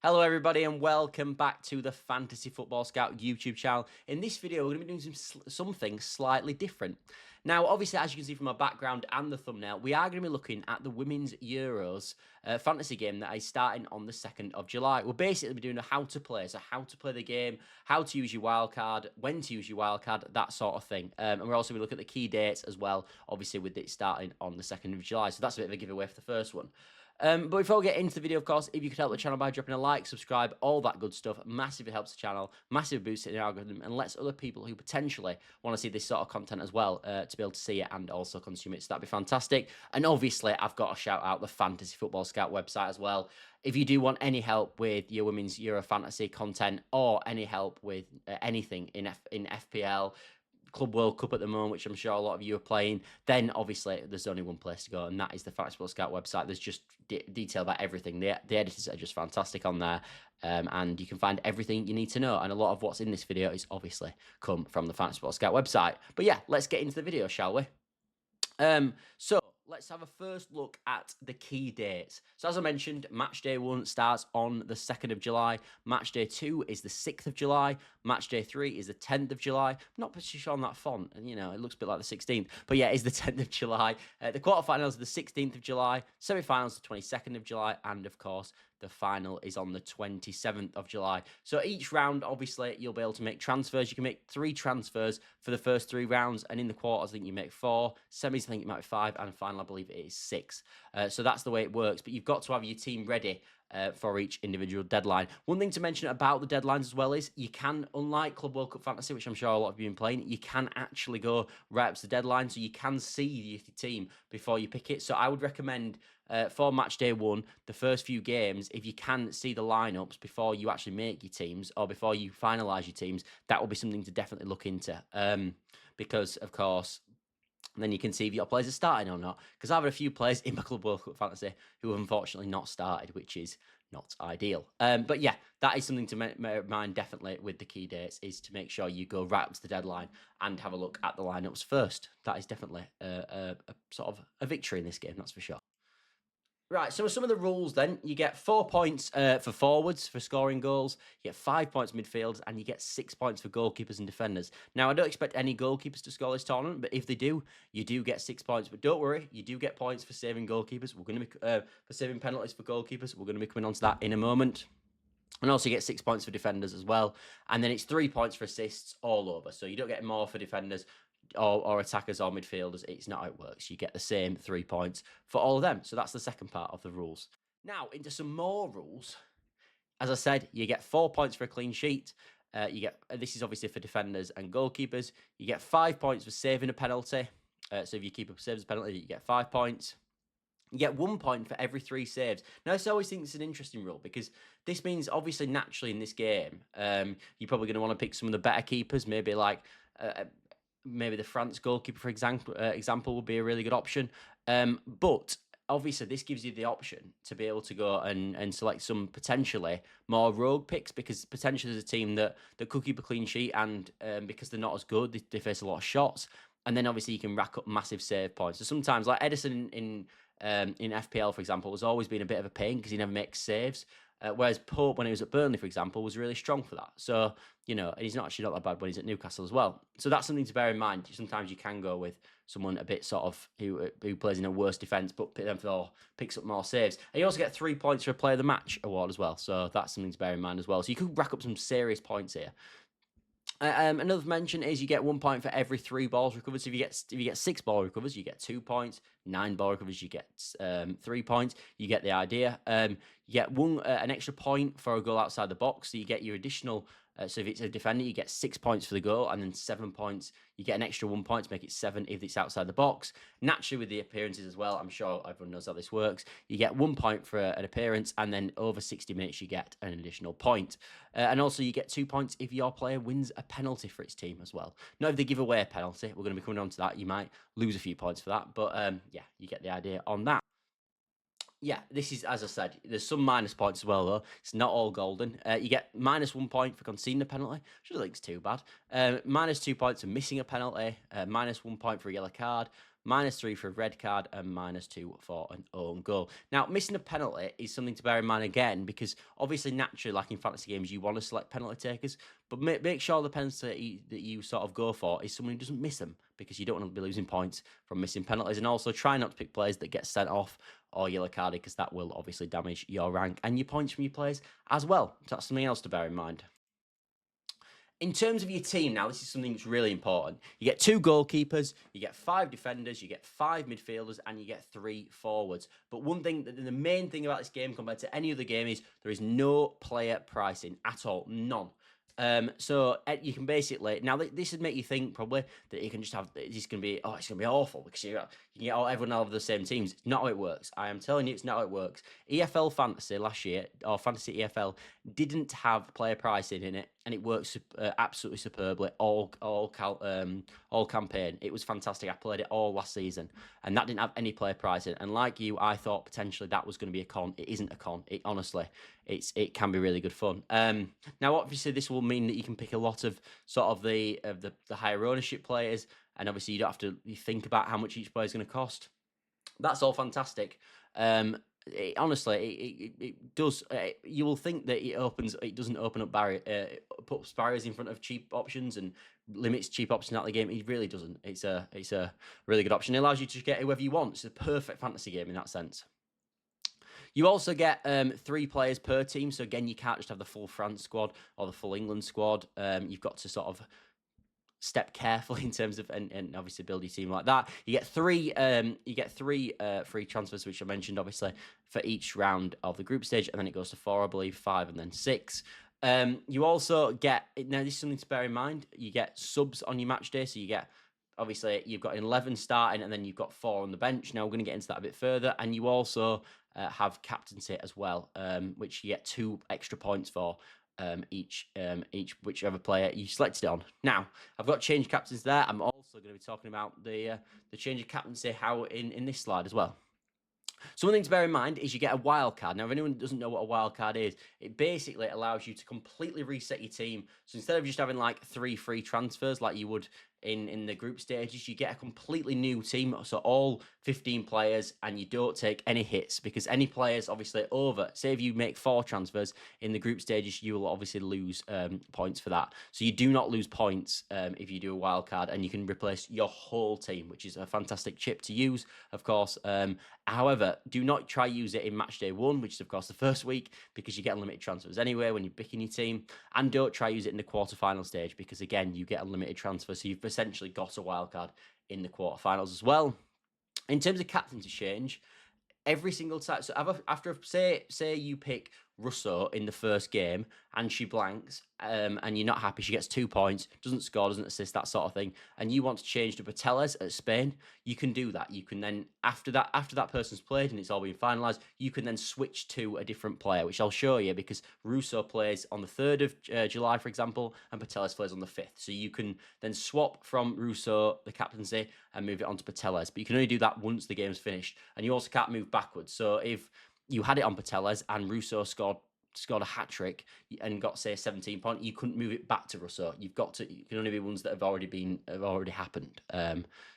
Hello everybody and welcome back to the Fantasy Football Scout YouTube channel. In this video we're going to be doing something slightly different. Now obviously, as you can see from my background and the thumbnail, we are going to be looking at the Women's Euros fantasy game that is starting on the 2nd of July. We'll basically be doing a how to play, so how to play the game, how to use your wildcard, when to use your wildcard, that sort of thing. And we're also going to look at the key dates as well, obviously with it starting on the 2nd of July. So that's a bit of a giveaway for the first one. But before we get into the video, of course, if you could help the channel by dropping a like, subscribe, all that good stuff, massively helps the channel, massively boosts it in the algorithm, and lets other people who potentially want to see this sort of content as well to be able to see it and also consume it. So that'd be fantastic. And obviously, I've got to shout out the Fantasy Football Scout website as well. If you do want any help with your Women's Euro fantasy content or any help with anything in FPL, Club World Cup at the moment, which I'm sure a lot of you are playing, then obviously there's only one place to go, and that is the Fantasy Football Scout website. There's just detail about everything. The editors are just fantastic on there, and you can find everything you need to know. And a lot of what's in this video is obviously come from the Fantasy Football Scout website. But yeah, let's get into the video, shall we? So let's have a first look at the key dates. So as I mentioned, match day 1 starts on the 2nd of July. Match day 2 is the 6th of July. Match day 3 is the 10th of July. I'm not particularly sure on that font, and it looks a bit like the 16th. But yeah, it's the 10th of July. The quarterfinals are the 16th of July. Semi-finals the 22nd of July, and of course, the final is on the 27th of July. So each round, obviously, you'll be able to make transfers. You can make 3 transfers for the first 3 rounds, and in the quarters, I think you make 4. Semis, I think it might be 5, and final, I believe it is 6. So that's the way it works. But you've got to have your team ready for each individual deadline. One thing to mention about the deadlines as well is you can, unlike Club World Cup Fantasy, which I'm sure a lot of you have been playing, you can actually go right up to the deadline, so you can see your team before you pick it. So I would recommend for match day 1, the first few games, if you can see the lineups before you actually make your teams or before you finalise your teams, that will be something to definitely look into. Because, of course, then you can see if your players are starting or not. Because I've had a few players in my Club World Cup Fantasy who have unfortunately not started, which is not ideal. But yeah, that is something to mind definitely with the key dates, is to make sure you go right up to the deadline and have a look at the lineups first. That is definitely a sort of a victory in this game, that's for sure. Right, so some of the rules then. You get 4 points for forwards for scoring goals, you get 5 points midfield, and you get 6 points for goalkeepers and defenders. Now, I don't expect any goalkeepers to score this tournament, but if they do, you do get 6 points. But don't worry, you do get points for saving goalkeepers. We're going to be for saving penalties for goalkeepers. We're going to be coming on to that in a moment. And also you get 6 points for defenders as well. And then it's 3 points for assists all over. So you don't get more for defenders or attackers or midfielders. It's not how it works. You get the same 3 points for all of them. So that's the second part of the rules. Now, into some more rules. As I said, you get 4 points for a clean sheet. This is obviously for defenders and goalkeepers. You get 5 points for saving a penalty. So if your keeper saves a penalty, you get 5 points. You get 1 point for every 3 saves. Now, I always think it's an interesting rule because this means, obviously, naturally in this game, you're probably going to want to pick some of the better keepers, maybe like maybe the France goalkeeper, for example, would be a really good option. But obviously, this gives you the option to be able to go and select some potentially more rogue picks, because potentially there's a team that could keep a clean sheet, and because they're not as good, they face a lot of shots. And then obviously you can rack up massive save points. So sometimes, like Edison in FPL, for example, has always been a bit of a pain because he never makes saves. Whereas Pope, when he was at Burnley, for example, was really strong for that. So, and he's not that bad when he's at Newcastle as well. So that's something to bear in mind. Sometimes you can go with someone a bit sort of who plays in a worse defence, but therefore picks up more saves. And you also get 3 points for a Player of the Match award as well. So that's something to bear in mind as well. So you could rack up some serious points here. Another mention is you get 1 point for every 3 balls recovered. So if you get 6 ball recovers, you get 2 points. 9 ball recovers, you get 3 points. You get the idea. You get an extra point for a goal outside the box. So you get your additional. So if it's a defender, you get 6 points for the goal, and then 7 points. You get an extra 1 point to make it 7 if it's outside the box. Naturally, with the appearances as well, I'm sure everyone knows how this works. You get 1 point for an appearance, and then over 60 minutes, you get an additional point. And also, you get 2 points if your player wins a penalty for its team as well. Not if they give away a penalty. We're going to be coming on to that. You might lose a few points for that, but yeah, you get the idea on that. Yeah, this is, as I said, there's some minus points as well, though. It's not all golden. You get minus 1 point for conceding a penalty, which I don't think is too bad. Minus 2 points for missing a penalty. Minus 1 point for a yellow card. -3 for a red card, and -2 for an own goal. Now, missing a penalty is something to bear in mind again, because obviously, naturally, like in fantasy games, you want to select penalty takers, but make sure the penalty that you sort of go for is someone who doesn't miss them, because you don't want to be losing points from missing penalties. And also, try not to pick players that get sent off or yellow carded, because that will obviously damage your rank and your points from your players as well. So that's something else to bear in mind. In terms of your team now, this is something that's really important. You get 2 goalkeepers, you get 5 defenders, you get 5 midfielders, and you get 3 forwards. But one thing, the main thing about this game compared to any other game, is there is no player pricing at all. None. So you can basically, now this would make you think probably that you can just have, it's going to be awful, because you can get everyone out of the same teams. It's not how it works. I am telling you, it's not how it works. EFL Fantasy last year, or Fantasy EFL, didn't have player pricing in it, and it works absolutely superbly all campaign. It was fantastic. I played it all last season, and that didn't have any player pricing. And like you, I thought potentially that was going to be a con. It isn't a con. It honestly, it can be really good fun. Now, obviously, this will mean that you can pick a lot of sort of the higher ownership players, and obviously you don't have to think about how much each player is going to cost. That's all fantastic. Honestly, it does. You will think that it doesn't open up puts barriers in front of cheap options and limits cheap options out of the game. It really doesn't. It's a really good option. It allows you to get whoever you want. It's a perfect fantasy game in that sense. You also get 3 players per team. So again, you can't just have the full France squad or the full England squad. You've got to sort of step carefully in terms of, and obviously build your team like that. You get 3 free transfers, which I mentioned obviously, for each round of the group stage, and then it goes to 4, I believe, 5, and then 6. You also get, now this is something to bear in mind, you get subs on your match day. So you get, obviously, you've got 11 starting, and then you've got 4 on the bench. Now we're going to get into that a bit further. And you also have captaincy as well, which you get 2 extra points for each whichever player you selected it on. Now, I've got change captains there. I'm also going to be talking about the change of captaincy how in this slide as well. So one thing to bear in mind is you get a wild card. Now, if anyone doesn't know what a wild card is, it basically allows you to completely reset your team. So instead of just having like 3 free transfers like you would in the group stages, you get a completely new team. So all 15 players, and you don't take any hits, because any players obviously over, say if you make 4 transfers in the group stages, you will obviously lose points for that. So you do not lose points if you do a wild card, and you can replace your whole team, which is a fantastic chip to use, of course. However, do not try use it in match day 1, which is of course the first week, because you get unlimited transfers anyway when you're picking your team. And don't try use it in the quarterfinal stage, because again, you get unlimited transfer. So you've essentially got a wild card in the quarterfinals as well. In terms of captaincy change, every single time, so after say you pick Russo in the first game and she blanks, and you're not happy, she gets 2 points, doesn't score, doesn't assist, that sort of thing, and you want to change to Pateles at Spain, you can do that. You can then, after that person's played and it's all been finalised, you can then switch to a different player, which I'll show you, because Russo plays on the 3rd of July, for example, and Pateles plays on the 5th. So you can then swap from Russo, the captaincy, and move it on to Pateles. But you can only do that once the game's finished. And you also can't move backwards. So if you had it on Pateles and Russo scored a hat trick and got, say, 17 points, you couldn't move it back to Russo. You can only be ones that have already happened.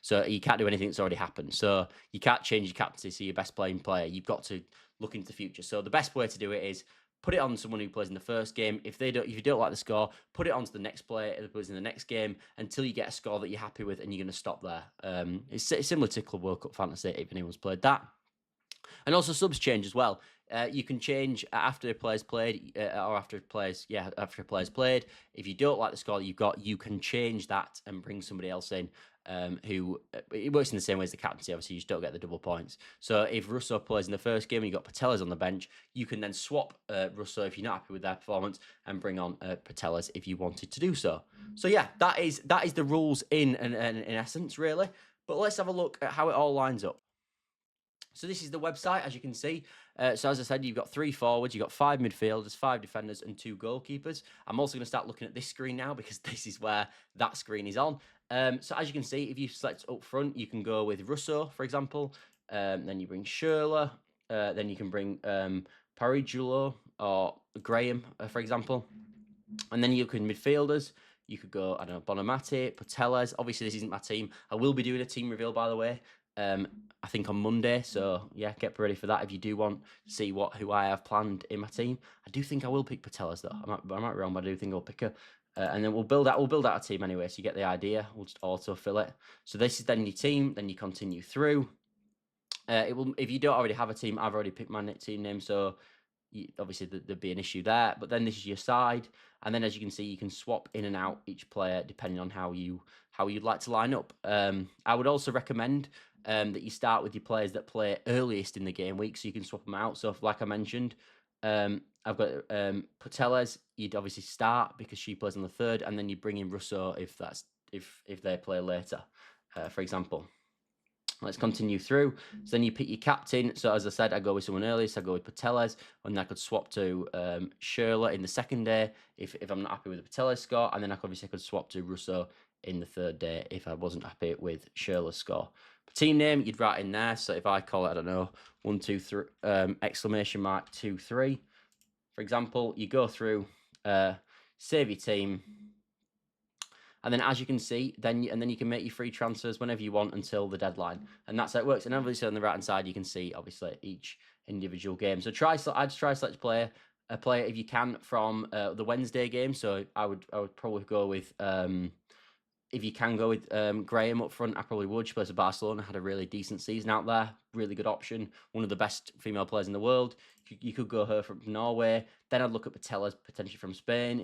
So you can't do anything that's already happened. So you can't change your captaincy, so your best playing player. You've got to look into the future. So the best way to do it is put it on someone who plays in the first game. If you don't like the score, put it on to the next player who plays in the next game until you get a score that you're happy with, and you're going to stop there. It's similar to Club World Cup Fantasy, if anyone's played that. And also subs change as well. You can change after a player's played, or after a player's played. If you don't like the score that you've got, you can change that and bring somebody else in who, it works in the same way as the captaincy. Obviously, you just don't get the double points. So if Russo plays in the first game and you've got Pateles on the bench, you can then swap Russo if you're not happy with their performance, and bring on Pateles if you wanted to do so. So yeah, that is the rules in essence, really. But let's have a look at how it all lines up. So this is the website, as you can see. So as I said, you've got 3 forwards, you've got 5 midfielders, 5 defenders, and 2 goalkeepers. I'm also going to start looking at this screen now, because this is where that screen is on. So as you can see, if you select up front, you can go with Russo, for example. Then you bring Schürrle. Then you can bring Parigiolo or Graham, for example. And then you can midfielders. You could go, I don't know, Bonamati, Patellas. Obviously, this isn't my team. I will be doing a team reveal, by the way. I think on Monday. So yeah, get ready for that if you do want to see who I have planned in my team. I do think I will pick Patellas though. I might be wrong, but I do think I'll pick her. And then we'll build out a team anyway. So you get the idea. We'll just auto fill it. So this is then your team. Then you continue through. It will, if you don't already have a team, I've already picked my team name. So obviously there'd be an issue there, but then this is your side, and then as you can see, you can swap in and out each player depending on how you'd like to line up. I would also recommend that you start with your players that play earliest in the game week, so you can swap them out. So like I mentioned, I've got Patellas. You'd obviously start because she plays on the 3rd, and then you bring in Russo if they play later, for example. Let's continue through. So then you pick your captain. So as I said, I go with someone early. So I go with Patellas, and I could swap to Shirley in the 2nd day if I'm not happy with the Patellas score, and then I could swap to Russo in the 3rd day if I wasn't happy with Shirley's score. Team name you'd write in there. So if I call it, I don't know, 1 2 3 exclamation mark 2 3, for example, you go through, save your team. And then, as you can see, then you can make your free transfers whenever you want until the deadline, and that's how it works. And obviously, on the right hand side, you can see obviously each individual game. So I'd try select a player if you can from the Wednesday game. So I would probably go with if you can go with Graham up front, I probably would. She plays for Barcelona, had a really decent season out there, really good option, one of the best female players in the world. You could go her from Norway. Then I'd look at Patellas potentially from Spain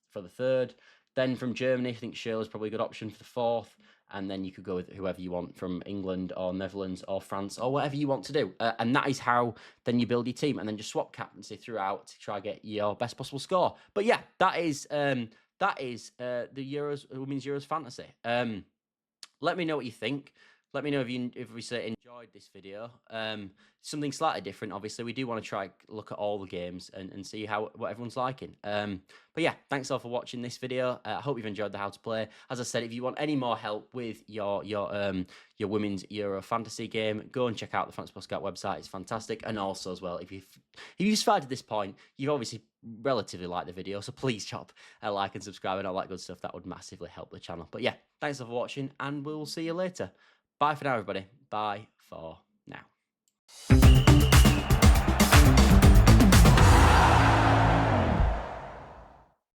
for the 3rd. Then from Germany, I think Shirley's probably a good option for the 4th. And then you could go with whoever you want from England or Netherlands or France or whatever you want to do. And that is how then you build your team, and then just swap captaincy throughout to try to get your best possible score. But yeah, that is the Women's Euros Fantasy. Let me know what you think. Let me know if we enjoyed this video. Something slightly different. Obviously, we do want to try look at all the games and see what everyone's liking. But yeah, thanks all for watching this video. I hope you've enjoyed the how to play. As I said, if you want any more help with your Women's Euro Fantasy game, go and check out the Fantasy Scout website. It's fantastic. And also as well, if you've started at this point, you've obviously relatively liked the video, so please drop a like and subscribe and all that good stuff. That would massively help the channel. But yeah, thanks all for watching, and we'll see you later. Bye for now, everybody. Bye for now.